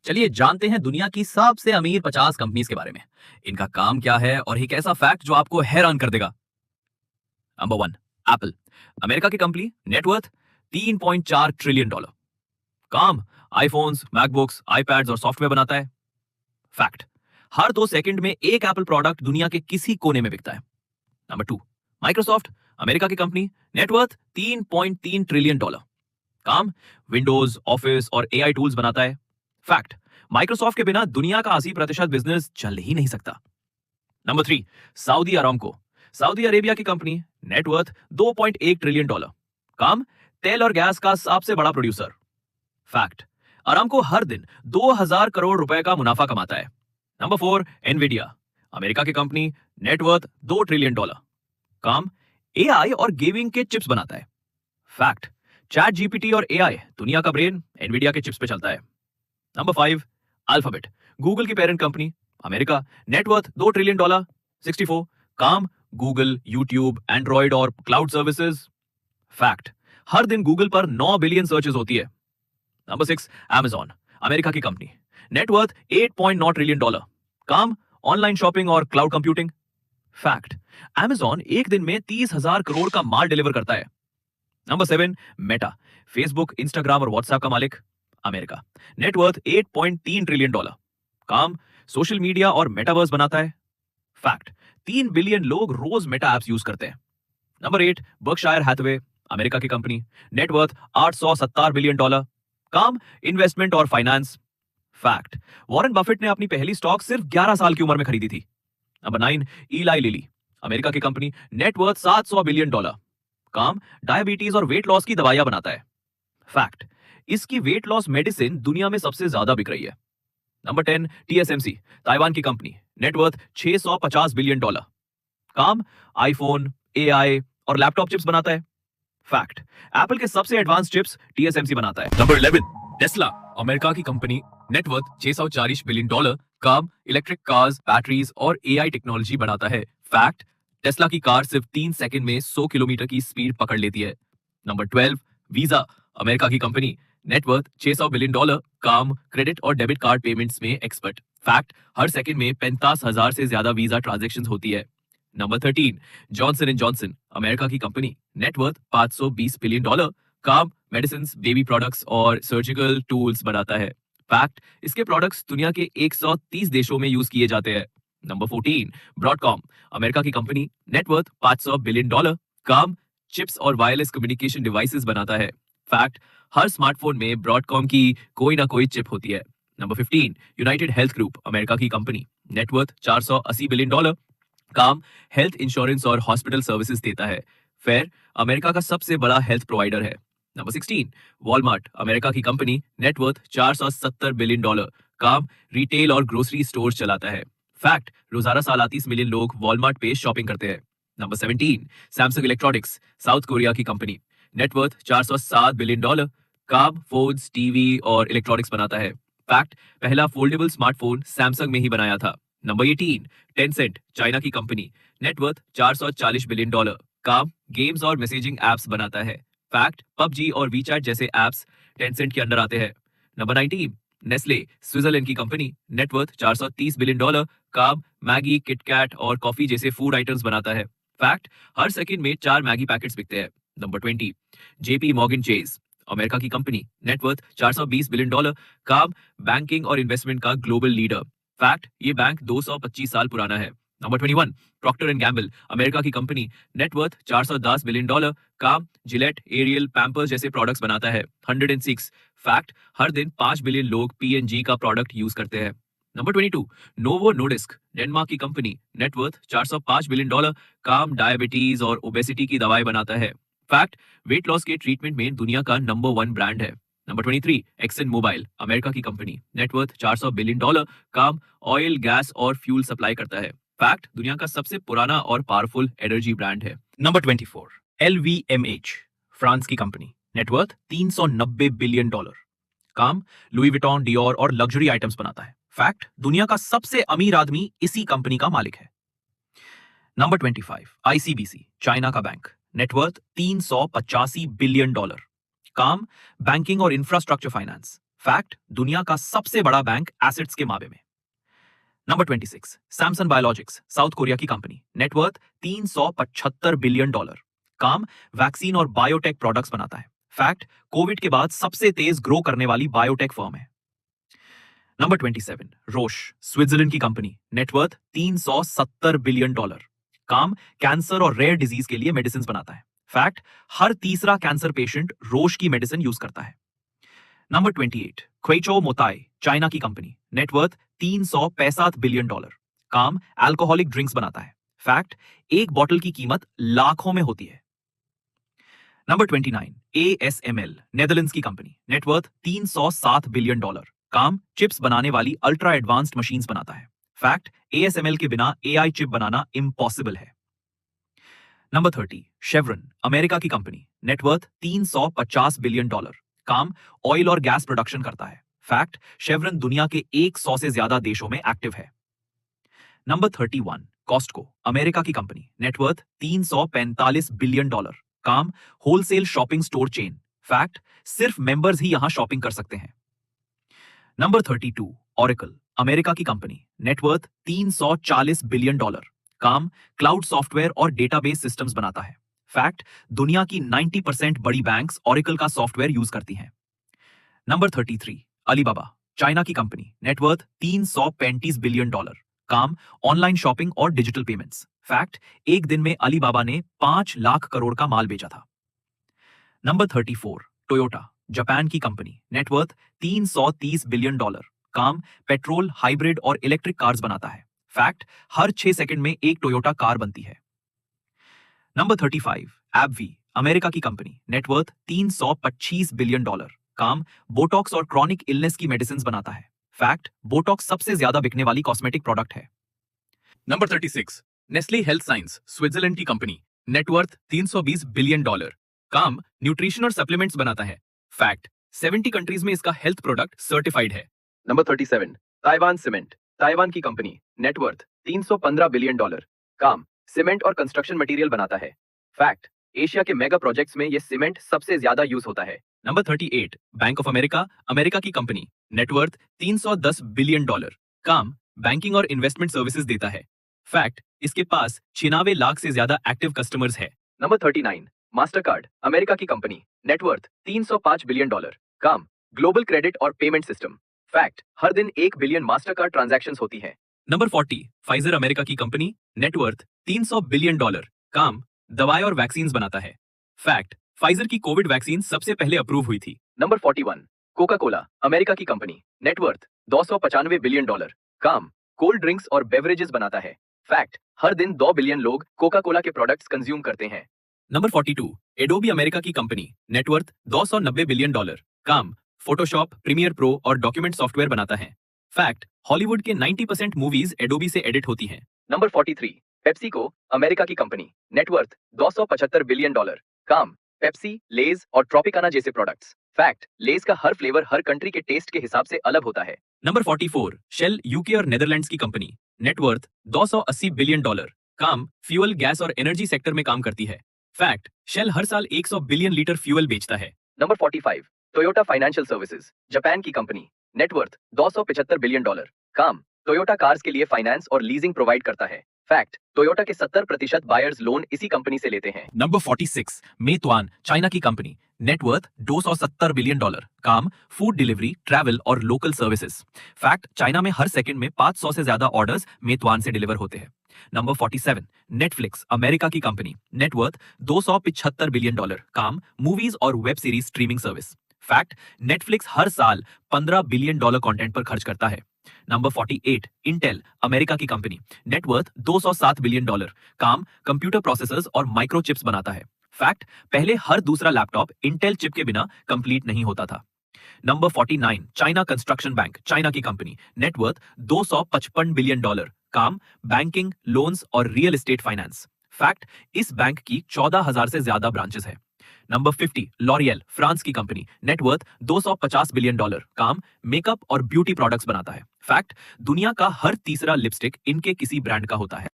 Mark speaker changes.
Speaker 1: चलिए जानते हैं दुनिया की सबसे अमीर 50 कंपनीज के बारे में। इनका काम क्या है और एक ऐसा फैक्ट जो आपको हैरान कर देगा। Number 1, Apple. अमेरिका की कंपनी, नेटवर्थ $3.4 ट्रिलियन। काम, आईफोन्स, मैकबुक्स, आईपैड्स और सॉफ्टवेयर बनाता है। फैक्ट, हर 2 सेकंड में एक एप्पल प्रोडक्ट दुनिया के किसी कोने में बिकता है। Number 2, Microsoft. अमेरिका की कंपनी, नेटवर्थ $3.3 ट्रिलियन। काम, विंडोज, ऑफिस और एआई टूल्स बनाता है। फैक्ट, माइक्रोसॉफ्ट के बिना दुनिया का 80% बिजनेस चल ही नहीं सकता। Number 3, Saudi Aramco. Saudi Arabia की कंपनी, नेटवर्थ $2.1 ट्रिलियन। काम, तेल और गैस का सबसे बड़ा प्रोड्यूसर। फैक्ट, अरामको हर दिन 2000 करोड़ रुपए का मुनाफा कमाता है। Number 4, Nvidia. अमेरिका की कंपनी, नेटवर्थ $2 ट्रिलियन। काम, एआई और गेमिंग के चिप्स बनाता है। फैक्ट, चैट जीपीटी और एआई दुनिया का ब्रेन एनवीडिया के चिप्स पे चलता है। Number 5, alphabet. गूगल की parent company, America, net worth $2 trillion. 64, काम, गूगल, यूट्यूब, एंड्रॉइड और क्लाउड सर्विसेज। फैक्ट, हर दिन गूगल पर 9 बिलियन सर्चेस होती है। Number 6, Amazon। अमेरिका की कंपनी, नेटवर्थ $8.9 ट्रिलियन। काम, ऑनलाइन शॉपिंग और क्लाउड कंप्यूटिंग। फैक्ट, Amazon एक दिन में 30,000 करोड़ का माल डिलीवर करता है। Number 7, Meta. फेसबुक, इंस्टाग्राम और व्हाट्सएप का मालिक, अमेरिका, नेटवर्थ $8.3 ट्रिलियन। काम, सोशल मीडिया और मेटावर्स बनाता है। फैक्ट, 3 बिलियन लोग रोज मेटा एप्स यूज करते हैं। Number 8, Berkshire Hathaway. अमेरिका की कंपनी, नेटवर्थ $870 बिलियन। काम, इन्वेस्टमेंट और फाइनेंस। फैक्ट, वॉरेन बफेट ने अपनी पहली स्टॉक सिर्फ 11 साल की उम्र में खरीदी थी। नंबर 9, इलाई लिली। अमेरिका की कंपनी, नेटवर्थ $700 बिलियन। काम, डायबिटीज और वेट लॉस की दवाइयां बनाता है। फैक्ट, इसकी वेट लॉस मेडिसिन दुनिया में सबसे ज्यादा बिक रही है। Number 10, TSMC. ताइवान की कंपनी, नेटवर्थ $650 बिलियन। काम, आईफोन, एआई और लैपटॉप चिप्स बनाता है। फैक्ट, एप्पल के सबसे एडवांस चिप्स टीएसएमसी बनाता है। Number 11, Tesla. अमेरिका की कंपनी, नेटवर्थ $640 बिलियन। काम, इलेक्ट्रिक कार्स, बैटरीज और एआई टेक्नोलॉजी बनाता है। फैक्ट, टेस्ला की कार सिर्फ 3 सेकंड में 100 किलोमीटर की स्पीड पकड़ लेती है। Number 12, visa. अमेरिका की कंपनी, नेटवर्थ $600 बिलियन। काम, क्रेडिट और डेबिट कार्ड पेमेंट्स में एक्सपर्ट। फैक्ट, हर सेकंड में 65,000 से ज्यादा वीजा ट्रांजैक्शंस होती है। Number 13, Johnson and Johnson. America की कंपनी, नेटवर्थ $520 बिलियन। काम, मेडिसिन, बेबी प्रोडक्ट्स और सर्जिकल टूल्स बनाता है। फैक्ट, इसके प्रोडक्ट्स दुनिया के 130 देशों में यूज किए जाते हैं। Number 14, Broadcom. अमेरिका की कंपनी, नेटवर्थ $500 बिलियन। काम, चिप्स और वायरलेस कम्युनिकेशन डिवाइसेस बनाता है। फैक्ट, हर स्मार्टफोन में ब्रॉडकॉम की कोई ना कोई चिप होती है। Number 15, United health group. America की कंपनी, नेटवर्थ $480 बिलियन। काम, हेल्थ इंश्योरेंस और हॉस्पिटल सर्विसेज देता है। फेयर, अमेरिका का सबसे बड़ा हेल्थ प्रोवाइडर है। Number 16, Walmart. अमेरिका की कंपनी, नेटवर्थ $470 बिलियन। काम, रिटेल और ग्रोसरी स्टोर चलाता है। फैक्ट, रोजाना 37 मिलियन लोग वॉलमार्ट पे शॉपिंग करते हैं। Number 17, Samsung electronics. South Korea की कंपनी, नेटवर्थ $407 बिलियन। काम, फोन्स, टीवी और इलेक्ट्रॉनिक्स बनाता है। फैक्ट, पहला फोल्डेबल स्मार्टफोन सैमसंग में ही बनाया था। Number 18, Tencent. चाइना की कंपनी, नेटवर्थ $440 बिलियन। काम, गेम्स और मैसेजिंग एप्स बनाता है। फैक्ट, पबजी और वीचैट जैसे एप्स टेंसेंट के अंडर आते हैं। Number 19, Nestle. स्विट्जरलैंड की कंपनी, नेटवर्थ $430 बिलियन। काम, मैगी, किटकैट और कॉफी जैसे फूड आइटम्स बनाता है। फैक्ट, हर सेकंड में 4 मैगी पैकेट्स बिकते हैं। Number 20, JP Morgan Chase. America की कंपनी, नेटवर्थ $420 बिलियन। काम, बैंकिंग और इन्वेस्टमेंट का ग्लोबल लीडर। फैक्ट, ये बैंक 225 साल पुराना है। Number 21, Procter and Gamble. America की कंपनी, नेटवर्थ $410 बिलियन। काम, जिलेट, एरियल, पैम्पर्स जैसे प्रोडक्ट्स बनाता है। 106, फैक्ट, हर दिन 5 बिलियन लोग पीएनजी का प्रोडक्ट यूज करते हैं। Number 22, Novo Nordisk. डेनमार्क की कंपनी, नेटवर्थ $405 बिलियन। काम, डायबिटीज और ओबेसिटी की दवाई बनाता है। फैक्ट, वेट लॉस के ट्रीटमेंट में दुनिया का नंबर 1 ब्रांड है। Number 23, Exxon Mobil. अमेरिका की कंपनी, नेटवर्थ $400 बिलियन। काम, ऑयल, गैस और फ्यूल सप्लाई करता है। फैक्ट, दुनिया का सबसे पुराना और पावरफुल एनर्जी ब्रांड है। Number 24, LVMH। फ्रांस की कंपनी, नेटवर्थ $390 बिलियन। काम, लुई विटॉन, डियोर और लग्जरी आइटम्स बनाता है। फैक्ट, दुनिया का सबसे अमीर आदमी इसी कंपनी का मालिक है। Number 25, ICBC. चाइना का बैंक, नेटवर्थ $385 बिलियन। काम, बैंकिंग और इंफ्रास्ट्रक्चर फाइनेंस। फैक्ट, दुनिया का सबसे बड़ा बैंक एसेट्स के मामले में। Number 26, Samson biologics, south Korea की कंपनी, नेटवर्थ $375 बिलियन, काम वैक्सीन और बायोटेक प्रोडक्ट्स बनाता है। फैक्ट, कोविड के बाद सबसे तेज ग्रो करने वाली बायोटेक फर्म है। नंबर 27, रोश, स्विट्जरलैंड की कंपनी, नेटवर्थ $370 बिलियन, काम कैंसर और रेयर डिजीज के लिए मेडिसिन बनाता है। फैक्ट, हर तीसरा कैंसर पेशेंट रोश की मेडिसिन यूज करता है। नंबर 28, क्वेचो मोताई, चाइना की कंपनी, नेटवर्थ $365 बिलियन, काम अल्कोहलिक ड्रिंक्स बनाता है। फैक्ट, एक बॉटल की कीमत लाखों में होती है। नंबर 29, ASML, नेदरलैंड्स की कंपनी, नेटवर्थ $307 बिलियन, काम चिप्स बनाने वाली अल्ट्रा एडवांस्ड मशीन्स बनाता है। फैक्ट, ASML के बिना AI चिप बनाना इम्पॉसिबल है। नंबर 30, शेवरन, अमेरिका की कंपनी, नेटवर्थ $350 बिलियन, काम ऑयल और गैस प्रोडक्शन करता है। फैक्ट, शेवरन दुनिया के 100 से ज्यादा देशों में एक्टिव है। नंबर 31, कॉस्टको, अमेरिका की कंपनी, नेटवर्थ $345 बिलियन, काम wholesale shopping store chain. Fact, सिर्फ मेंबर्स ही यहां शॉपिंग कर सकते हैं। नंबर 32, ऑरेकल, अमेरिका की कंपनी, नेटवर्थ $340 बिलियन, काम क्लाउड सॉफ्टवेयर और डेटाबेस सिस्टम्स बनाता है। फैक्ट, दुनिया की 90% बड़ी बैंक्स ऑरेकल का सॉफ्टवेयर यूज करती हैं। नंबर 33, अलीबाबा, चाइना की कंपनी, नेटवर्थ $335 बिलियन, काम ऑनलाइन शॉपिंग और डिजिटल पेमेंट्स। फैक्ट, एक दिन में अलीबाबा ने 5 लाख करोड़ का माल बेचा था। नंबर 34, टोयोटा, जापान की कंपनी, नेटवर्थ $330 बिलियन, काम पेट्रोल, हाइब्रिड और इलेक्ट्रिक कार्स बनाता है। फैक्ट, हर 6 सेकंड में एक टोयोटा कार बनती है। नंबर 35, एबवी, अमेरिका की कंपनी, नेटवर्थ $325 बिलियन, काम बोटॉक्स और क्रॉनिक इलनेस की मेडिसिन बनाता है। फैक्ट, बोटॉक्स सबसे ज्यादा बिकने वाली कॉस्मेटिक प्रोडक्ट है। Number 36, Nestle health science, Switzerland की कंपनी, नेटवर्थ $320 बिलियन, काम न्यूट्रिशन और सप्लीमेंट्स बनाता है। फैक्ट, 70 कंट्रीज में इसका हेल्थ प्रोडक्ट सर्टिफाइड है। नंबर 37, ताइवान सीमेंट, ताइवान की कंपनी, नेटवर्थ $315 बिलियन, काम सीमेंट और कंस्ट्रक्शन मटेरियल बनाता है। फैक्ट, एशिया के मेगा प्रोजेक्ट्स में यह सीमेंट सबसे ज्यादा यूज होता है। Number 38, bank of America, America की कंपनी, नेटवर्थ $310 बिलियन, काम बैंकिंग और इन्वेस्टमेंट सर्विसेज देता है। फैक्ट, इसके पास 96 लाख से ज्यादा एक्टिव कस्टमर्स है। नंबर 39, मास्टरकार्ड, अमेरिका की कंपनी, नेटवर्थ $305 बिलियन, काम ग्लोबल क्रेडिट और पेमेंट सिस्टम। फैक्ट, हर दिन 1 बिलियन मास्टरकार्ड ट्रांजैक्शंस होती हैं। नंबर 40, फाइजर, अमेरिका की कंपनी, नेटवर्थ $300 बिलियन, काम दवाएं और वैक्सीन बनाता है। फैक्ट, फाइजर की कोविड वैक्सीन सबसे पहले अप्रूव हुई थी। नंबर 41, कोका कोला, अमेरिका की कंपनी, नेटवर्थ $295 बिलियन, काम कोल्ड ड्रिंक्स और बेवरेजेस बनाता है। फैक्ट, हर दिन 2 बिलियन लोग कोका कोला के प्रोडक्ट्स कंज्यूम करते हैं। नंबर 42, एडोबी, अमेरिका की कंपनी, नेटवर्थ $290 बिलियन, काम फोटोशॉप, प्रीमियर प्रो और डॉक्यूमेंट सॉफ्टवेयर बनाता है। फैक्ट, हॉलीवुड के 90% मूवीज एडोबी से एडिट होती हैं। नंबर 43, पेप्सिको, अमेरिका की कंपनी, नेटवर्थ $275 बिलियन, काम पेप्सी, लेज और ट्रॉपिकाना जैसे प्रोडक्ट्स। फैक्ट, लेज का हर फ्लेवर हर कंट्री के टेस्ट के हिसाब से अलग होता है। नंबर 44, शेल, यूके और नेदरलैंड्स की कंपनी, नेटवर्थ $280 बिलियन, काम फ्यूल, गैस और एनर्जी सेक्टर में काम करती है। फैक्ट, शेल हर साल 100 बिलियन लीटर फ्यूल बेचता है। Number 45, Toyota financial services, Japan की कंपनी, नेटवर्थ $275 बिलियन, काम टोयोटा कार्स के लिए फाइनेंस और लीजिंग प्रोवाइड करता है। फैक्ट, टोयोटा के 70% बायर्स लोन इसी कंपनी से लेते हैं। नंबर 46, मेतवान, चाइना की कंपनी, नेटवर्थ $270 बिलियन, काम फूड डिलीवरी, ट्रैवल और लोकल सर्विसेज। फैक्ट, चाइना में हर सेकंड में 500 से ज्यादा ऑर्डर्स मेतवान से डिलीवर होते हैं। नंबर 47, नेटफ्लिक्स, अमेरिका की कंपनी, नेटवर्थ $275 बिलियन, काम मूवीज और web series streaming service. Fact, Netflix हर साल $15 बिलियन कंटेंट पर खर्च करता है। नंबर 48, इंटेल, अमेरिका की कंपनी, नेटवर्थ $207 बिलियन, काम कंप्यूटर प्रोसेसर्स और माइक्रोचिप्स बनाता है। फैक्ट, पहले हर दूसरा लैपटॉप इंटेल चिप के बिना कंप्लीट नहीं होता था। Number 49, China construction bank, China की कंपनी, नेटवर्थ $255 बिलियन, काम बैंकिंग, लोन्स और रियल एस्टेट फाइनेंस। फैक्ट, इस बैंक की 14,000 से ज्यादा ब्रांचेस है। नंबर 50, लॉरियल, फ्रांस की कंपनी, नेटवर्थ $250 बिलियन, काम मेकअप और ब्यूटी प्रोडक्ट्स बनाता है। फैक्ट, दुनिया का हर तीसरा लिपस्टिक इनके किसी ब्रांड का होता है।